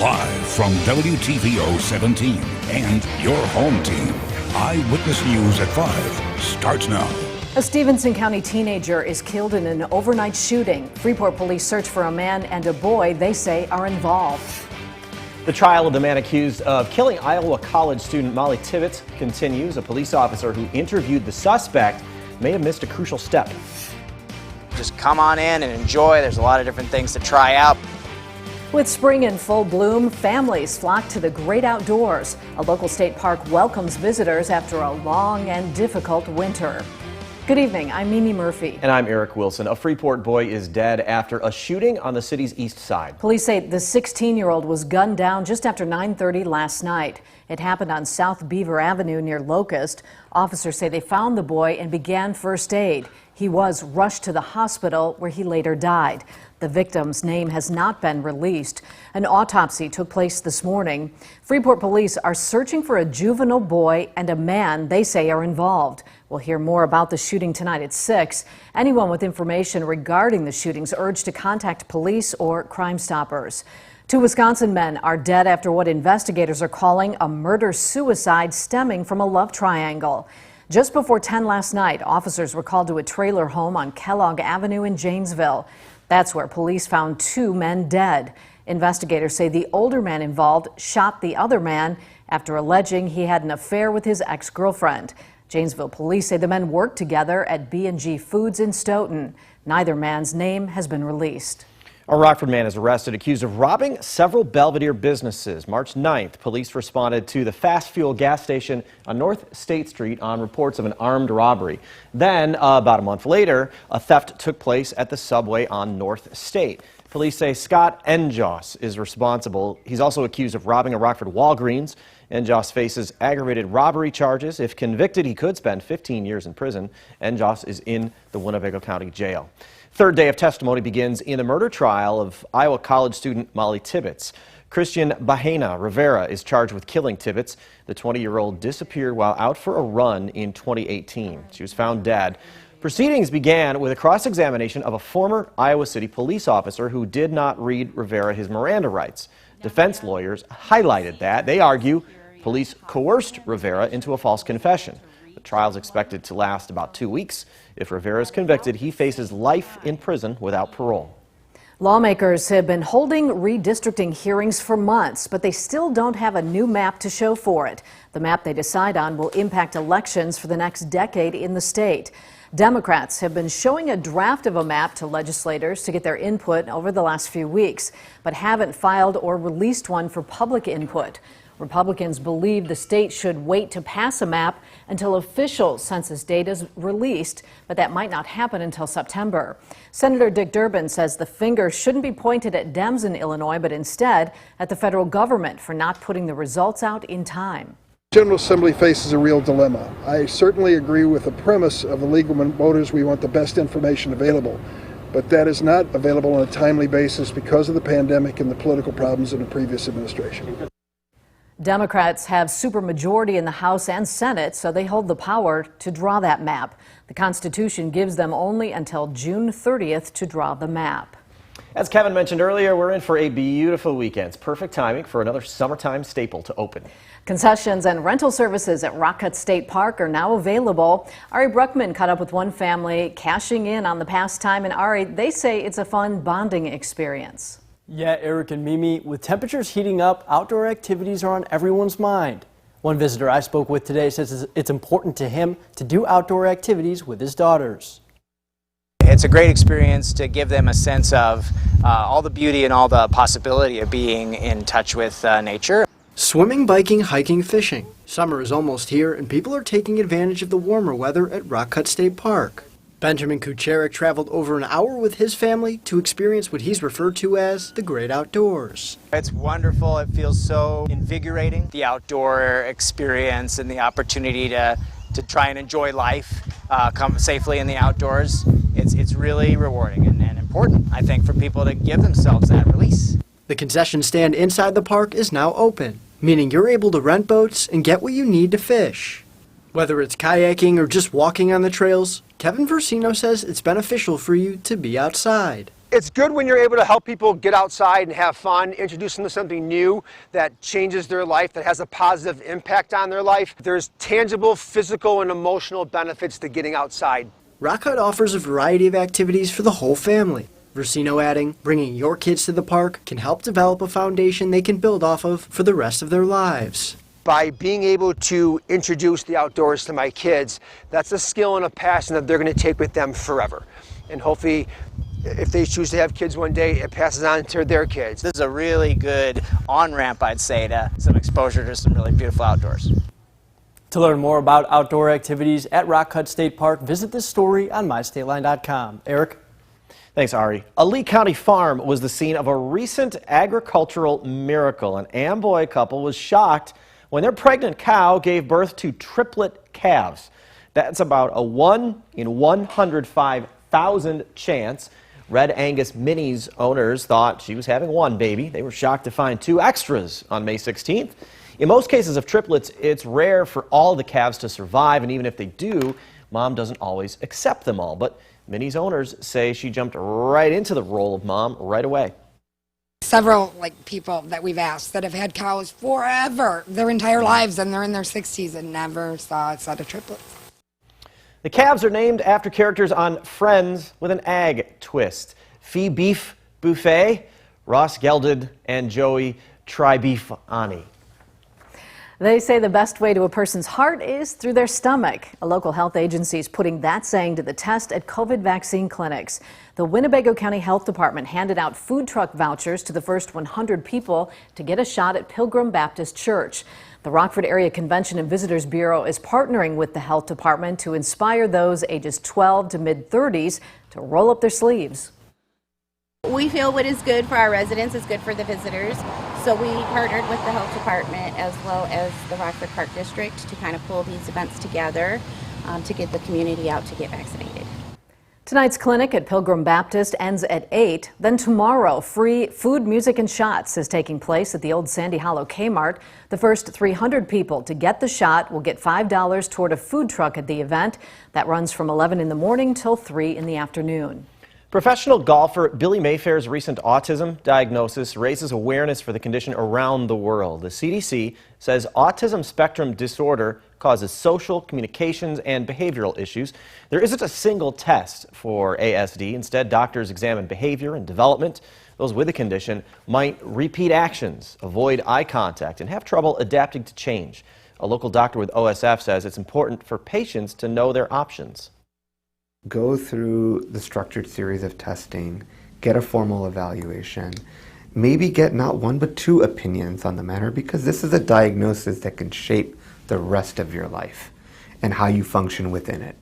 Live from WTVO 17 and your home team. Eyewitness News at 5 starts now. A Stevenson County teenager is killed in an overnight shooting. Freeport police search for a man and a boy they say are involved. The trial of the man accused of killing Iowa College student Molly Tibbetts continues. A police officer who interviewed the suspect may have missed a crucial step. Just come on in and enjoy. There's a lot of different things to try out. With spring in full bloom, families flock to the great outdoors. A local state park welcomes visitors after a long and difficult winter. Good evening, I'm Mimi Murphy. And I'm Eric Wilson. A Freeport boy is dead after a shooting on the city's east side. Police say the 16-year-old was gunned down just after 9:30 last night. It happened on South Beaver Avenue near Locust. Officers say they found the boy and began first aid. He was rushed to the hospital where he later died. The victim's name has not been released. An autopsy took place this morning. Freeport police are searching for a juvenile boy and a man they say are involved. We'll hear more about the shooting tonight at 6. Anyone with information regarding the shootings urged to contact police or Crime Stoppers. 2 Wisconsin men are dead after what investigators are calling a murder-suicide stemming from a love triangle. Just before 10 last night, officers were called to a trailer home on Kellogg Avenue in Janesville. That's where police found 2 men dead. Investigators say the older man involved shot the other man after alleging he had an affair with his ex-girlfriend. Janesville police say the men worked together at B&G Foods in Stoughton. Neither man's name has been released. A Rockford man is arrested accused of robbing several Belvidere businesses. March 9th, police responded to the fast fuel gas station on North State Street on reports of an armed robbery. Then, about a month later, a theft took place at the subway on North State. Police say Scott Enjoss is responsible. He's also accused of robbing a Rockford Walgreens. Enjoss faces aggravated robbery charges. If convicted, he could spend 15 years in prison. Enjoss is in the Winnebago County Jail. Third day of testimony begins in the murder trial of Iowa College student Molly Tibbetts. Christian Bahena Rivera is charged with killing Tibbetts. The 20-year-old disappeared while out for a run in 2018. She was found dead. Proceedings began with a cross-examination of a former Iowa City police officer who did not read Rivera his Miranda rights. Defense lawyers highlighted that. They argue police coerced Rivera into a false confession. The trial is expected to last about 2 weeks. If Rivera is convicted, he faces life in prison without parole. Lawmakers have been holding redistricting hearings for months, but they still don't have a new map to show for it. The map they decide on will impact elections for the next decade in the state. Democrats have been showing a draft of a map to legislators to get their input over the last few weeks, but haven't filed or released one for public input. Republicans believe the state should wait to pass a map until official census data is released, but that might not happen until September. Senator Dick Durbin says the finger shouldn't be pointed at Dems in Illinois, but instead at the federal government for not putting the results out in time. The General Assembly faces a real dilemma. I certainly agree with the premise of the legal voters. We want the best information available, but that is not available on a timely basis because of the pandemic and the political problems in the previous administration. Democrats have supermajority in the House and Senate, so they hold the power to draw that map. The Constitution gives them only until June 30th to draw the map. As Kevin mentioned earlier, we're in for a beautiful weekend. It's perfect timing for another summertime staple to open. Concessions and rental services at Rockford State Park are now available. Ari Bruckman caught up with one family cashing in on the pastime, and Ari, they say it's a fun bonding experience. Yeah, Eric and Mimi, with temperatures heating up, outdoor activities are on everyone's mind. One visitor I spoke with today says it's important to him to do outdoor activities with his daughters. It's a great experience to give them a sense of all the beauty and all the possibility of being in touch with nature. Swimming, biking, hiking, fishing. Summer is almost here and people are taking advantage of the warmer weather at Rockford State Park. Benjamin Kucherik traveled over an hour with his family to experience what he's referred to as the great outdoors. It's wonderful. It feels so invigorating. The outdoor experience and the opportunity to try and enjoy life, come safely in the outdoors. It's really rewarding and important, I think, for people to give themselves that release. The concession stand inside the park is now open, meaning you're able to rent boats and get what you need to fish. Whether it's kayaking or just walking on the trails, Kevin Versino says it's beneficial for you to be outside. It's good when you're able to help people get outside and have fun, introduce them to something new that changes their life, that has a positive impact on their life. There's tangible physical and emotional benefits to getting outside. Rockford offers a variety of activities for the whole family. Versino adding, bringing your kids to the park can help develop a foundation they can build off of for the rest of their lives. By being able to introduce the outdoors to my kids, that's a skill and a passion that they're going to take with them forever. And hopefully, if they choose to have kids one day, it passes on to their kids. This is a really good on-ramp, I'd say, to some exposure to some really beautiful outdoors. To learn more about outdoor activities at Rockford State Park, visit this story on mystateline.com. Eric? Thanks, Ari. A Lee County farm was the scene of a recent agricultural miracle. An Amboy couple was shocked when their pregnant cow gave birth to triplet calves. That's about a 1 in 105,000 chance. Red Angus Minnie's owners thought she was having one baby. They were shocked to find 2 extras on May 16th. In most cases of triplets, it's rare for all the calves to survive, and even if they do, mom doesn't always accept them all. But Minnie's owners say she jumped right into the role of mom right away. Several people that we've asked that have had cows forever, their entire lives, and they're in their 60s and never saw a set of triplets. The calves are named after characters on Friends with an ag twist. Fee Beef Buffet, Ross Gelded, and Joey Tribeefani. They say the best way to a person's heart is through their stomach. A local health agency is putting that saying to the test at COVID vaccine clinics. The Winnebago County Health Department handed out food truck vouchers to the first 100 people to get a shot at Pilgrim Baptist Church. The Rockford Area Convention and Visitors Bureau is partnering with the health department to inspire those ages 12 to mid-30s to roll up their sleeves. We feel what is good for our residents is good for the visitors, so we partnered with the health department as well as the Rockford Park District to kind of pull these events together to get the community out to get vaccinated. Tonight's clinic at Pilgrim Baptist ends at 8. Then tomorrow, free food, music, and shots is taking place at the old Sandy Hollow Kmart. The first 300 people to get the shot will get $5 toward a food truck at the event. That runs from 11 in the morning till 3 in the afternoon. Professional golfer Billy Mayfair's recent autism diagnosis raises awareness for the condition around the world. The CDC says autism spectrum disorder causes social, communications, and behavioral issues. There isn't a single test for ASD. Instead, doctors examine behavior and development. Those with the condition might repeat actions, avoid eye contact, and have trouble adapting to change. A local doctor with OSF says it's important for patients to know their options. Go through the structured series of testing, get a formal evaluation, maybe get not 1 but 2 opinions on the matter, because this is a diagnosis that can shape the rest of your life and how you function within it.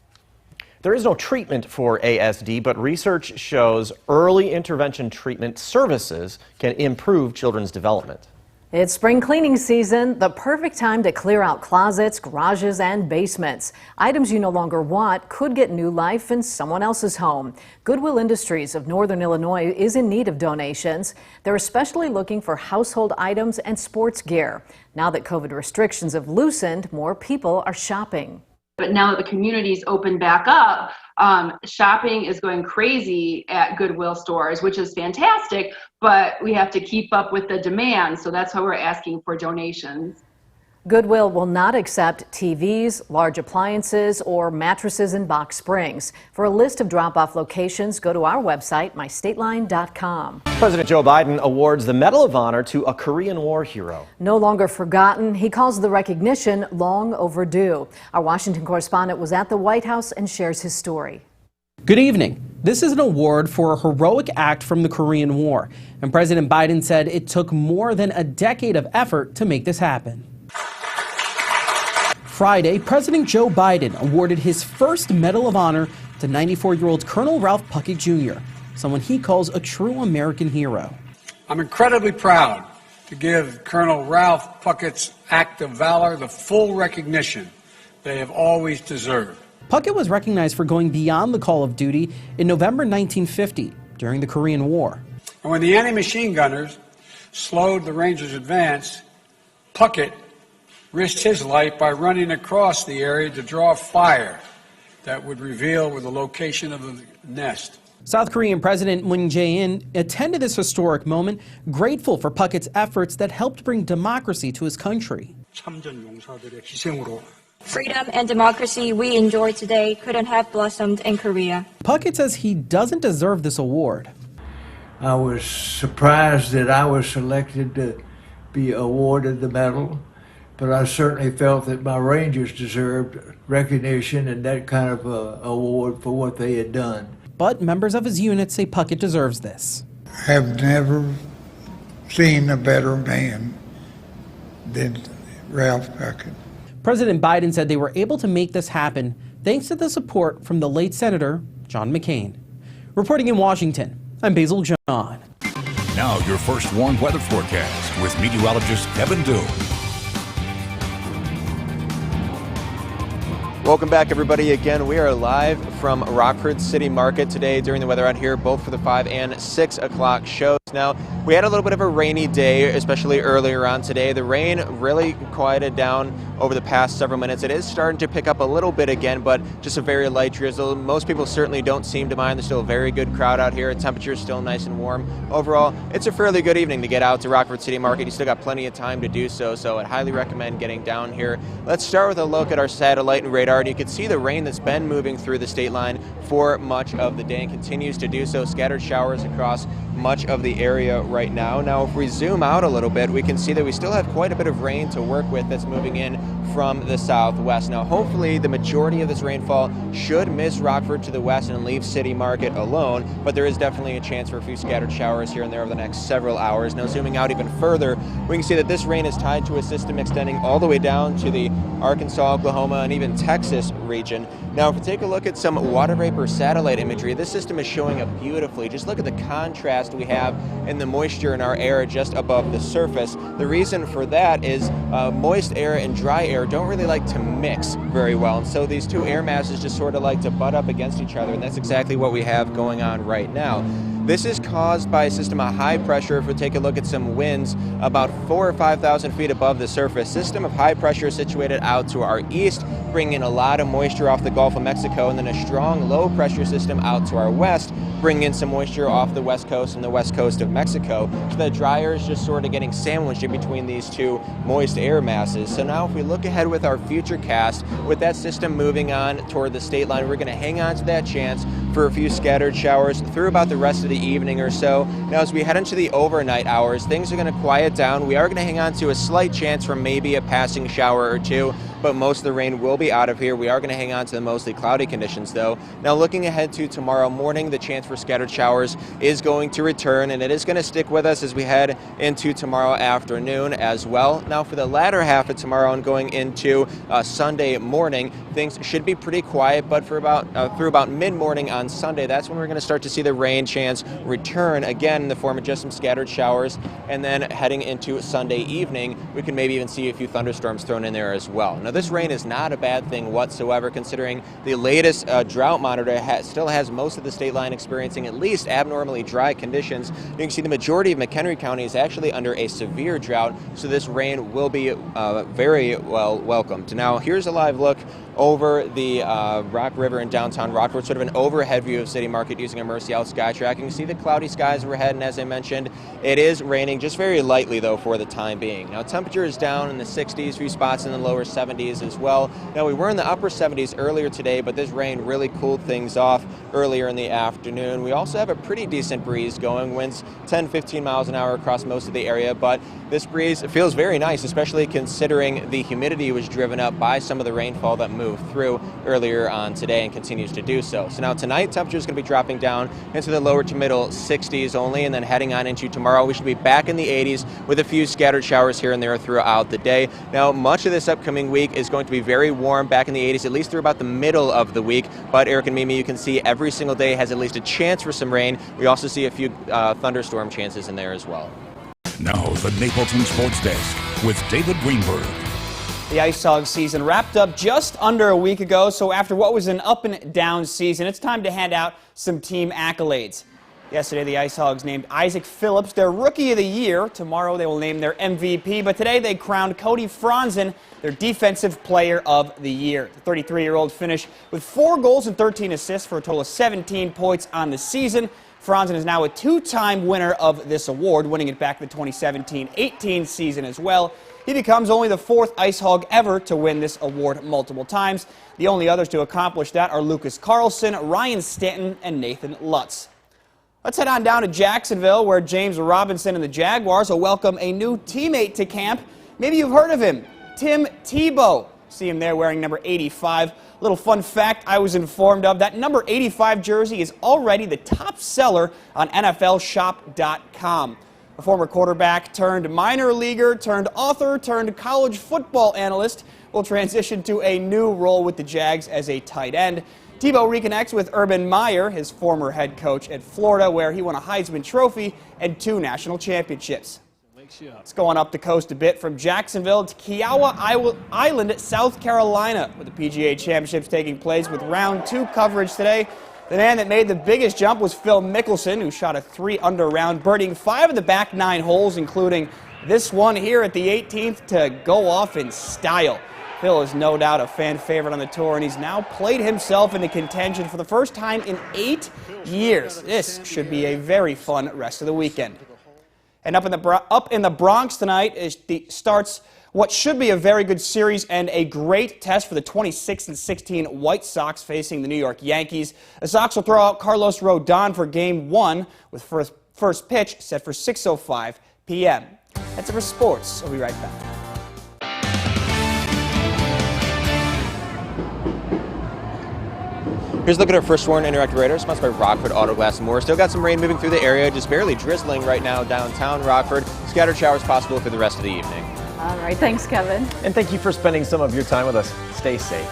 There is no treatment for ASD, but research shows early intervention treatment services can improve children's development. It's spring cleaning season, the perfect time to clear out closets, garages, and basements. Items you no longer want could get new life in someone else's home. Goodwill Industries of Northern Illinois is in need of donations. They're especially looking for household items and sports gear. Now that COVID restrictions have loosened, more people are shopping. But now that the community's opened back up, shopping is going crazy at Goodwill stores, which is fantastic, but we have to keep up with the demand, so that's how we're asking for donations. Goodwill will not accept TVs, large appliances, or mattresses and box springs. For a list of drop-off locations, go to our website, mystateline.com. President Joe Biden awards the Medal of Honor to a Korean War hero. No longer forgotten, he calls the recognition long overdue. Our Washington correspondent was at the White House and shares his story. Good evening. This is an award for a heroic act from the Korean War, and President Biden said it took more than a decade of effort to make this happen. Friday, President Joe Biden awarded his first Medal of Honor to 94-year-old Colonel Ralph Puckett Jr., someone he calls a true American hero. I'm incredibly proud to give Colonel Ralph Puckett's act of valor the full recognition they have always deserved. Puckett was recognized for going beyond the call of duty in November 1950 during the Korean War. And when the anti-machine gunners slowed the Rangers' advance, Puckett risked his life by running across the area to draw fire that would reveal where the location of the nest. South Korean President Moon Jae-in attended this historic moment, grateful for Puckett's efforts that helped bring democracy to his country. Freedom and democracy we enjoy today couldn't have blossomed in Korea. Puckett says he doesn't deserve this award. I was surprised that I was selected to be awarded the medal, but I certainly felt that my Rangers deserved recognition and that kind of award for what they had done. But members of his unit say Puckett deserves this. I have never seen a better man than Ralph Puckett. President Biden said they were able to make this happen thanks to the support from the late Senator John McCain. Reporting in Washington, I'm Basil John. Now your first warm weather forecast with meteorologist Kevin Doom. Welcome back, everybody. Again, we are live from Rockford City Market today during the weather out here, both for the 5 and 6 o'clock shows. Now, we had a little bit of a rainy day, especially earlier on today. The rain really quieted down over the past several minutes. It is starting to pick up a little bit again, but just a very light drizzle. Most people certainly don't seem to mind. There's still a very good crowd out here. Temperature is still nice and warm. Overall, it's a fairly good evening to get out to Rockford City Market. You still got plenty of time to do so, so I'd highly recommend getting down here. Let's start with a look at our satellite and radar, and you can see the rain that's been moving through the state line for much of the day and continues to do so. Scattered showers across much of the area right now. Now, if we zoom out a little bit, we can see that we still have quite a bit of rain to work with that's moving in from the southwest. Now, hopefully the majority of this rainfall should miss Rockford to the west and leave City Market alone, but there is definitely a chance for a few scattered showers here and there over the next several hours. Now, zooming out even further, we can see that this rain is tied to a system extending all the way down to the Arkansas, Oklahoma, and even Texas region. Now, if we take a look at some water vapor satellite imagery, this system is showing up beautifully. Just look at the contrast we have in the moisture in our air just above the surface. The reason for that is moist air and dry air don't really like to mix very well, and so these two air masses just sort of like to butt up against each other, and that's exactly what we have going on right now. This is caused by a system of high pressure. If we take a look at some winds about 4,000 or 5,000 feet above the surface, system of high pressure situated out to our east, bringing in a lot of moisture off the Gulf of Mexico, and then a strong low pressure system out to our west, bringing in some moisture off the west coast and the west coast of Mexico. So the dry air is just sort of getting sandwiched in between these two moist air masses. So now if we look ahead with our future cast, with that system moving on toward the state line, we're going to hang on to that chance for a few scattered showers through about the rest of the evening or so. Now, as we head into the overnight hours, things are going to quiet down. We are going to hang on to a slight chance for maybe a passing shower or two, but most of the rain will be out of here. We are going to hang on to the mostly cloudy conditions, though. Now, looking ahead to tomorrow morning, the chance for scattered showers is going to return, and it is going to stick with us as we head into tomorrow afternoon as well. Now, for the latter half of tomorrow and going into Sunday morning, things should be pretty quiet, but for through about mid-morning on Sunday, that's when we're going to start to see the rain chance return again in the form of just some scattered showers, and then heading into Sunday evening, we can maybe even see a few thunderstorms thrown in there as well. Now, this rain is not a bad thing whatsoever, considering the latest drought monitor still has most of the state line experiencing at least abnormally dry conditions. You can see the majority of McHenry County is actually under a severe drought, so this rain will be very well welcomed. Now, here's a live look over the Rock River in downtown Rockford, sort of an overhead view of City Market using a Mercy Out sky track. You can see the cloudy skies overhead, and as I mentioned, it is raining just very lightly, though, for the time being. Now, temperature is down in the 60s, few spots in the lower 70s as well. Now, we were in the upper 70s earlier today, but this rain really cooled things off earlier in the afternoon. We also have a pretty decent breeze going, winds 10-15 miles an hour across most of the area, but this breeze feels very nice, especially considering the humidity was driven up by some of the rainfall that moved through earlier on today and continues to do so. So now tonight, temperature is going to be dropping down into the lower to middle 60s only, and then heading on into tomorrow, we should be back in the 80s with a few scattered showers here and there throughout the day. Now, much of this upcoming week is going to be very warm, back in the 80s, at least through about the middle of the week. But Eric and Mimi, you can see every single day has at least a chance for some rain. We also see a few thunderstorm chances in there as well. Now, the Napleton Sports Desk with David Greenberg. The Ice Hog season wrapped up just under a week ago, so after what was an up and down season, it's time to hand out some team accolades. Yesterday, the Ice Hogs named Isaac Phillips their Rookie of the Year. Tomorrow, they will name their MVP. But today, they crowned Cody Franzen their Defensive Player of the Year. The 33-year-old finished with 4 goals and 13 assists for a total of 17 points on the season. Franzen is now a 2-time winner of this award, winning it back in the 2017-18 season as well. He becomes only the 4th Ice Hog ever to win this award multiple times. The only others to accomplish that are Lucas Carlson, Ryan Stanton, and Nathan Lutz. Let's head on down to Jacksonville, where James Robinson and the Jaguars will welcome a new teammate to camp. Maybe you've heard of him, Tim Tebow. See him there wearing number 85. Little fun fact I was informed of, that number 85 jersey is already the top seller on NFLshop.com. A former quarterback turned minor leaguer turned author turned college football analyst will transition to a new role with the Jags as a tight end. Tebow reconnects with Urban Meyer, his former head coach at Florida, where he won a Heisman Trophy and 2 national championships. It's going up the coast a bit from Jacksonville to Kiowa Island, South Carolina, with the PGA Championships taking place with round 2 coverage today. The man that made the biggest jump was Phil Mickelson, who shot a 3-under round, birdieing 5 of the back 9 holes, including this one here at the 18th to go off in style. Phil is no doubt a fan favorite on the tour, and he's now played himself into contention for the first time in 8 years. This should be a very fun rest of the weekend. And up in the Bronx tonight starts what should be a very good series and a great test for the 26-16 White Sox facing the New York Yankees. The Sox will throw out Carlos Rodon for Game 1 with first pitch set for 6:05 p.m. That's it for sports. We'll be right back. Here's a look at our first Sworn Interactive Radar, sponsored by Rockford Auto Glass & More. Still got some rain moving through the area, just barely drizzling right now downtown Rockford. Scattered showers possible for the rest of the evening. All right, thanks, Kevin. And thank you for spending some of your time with us. Stay safe.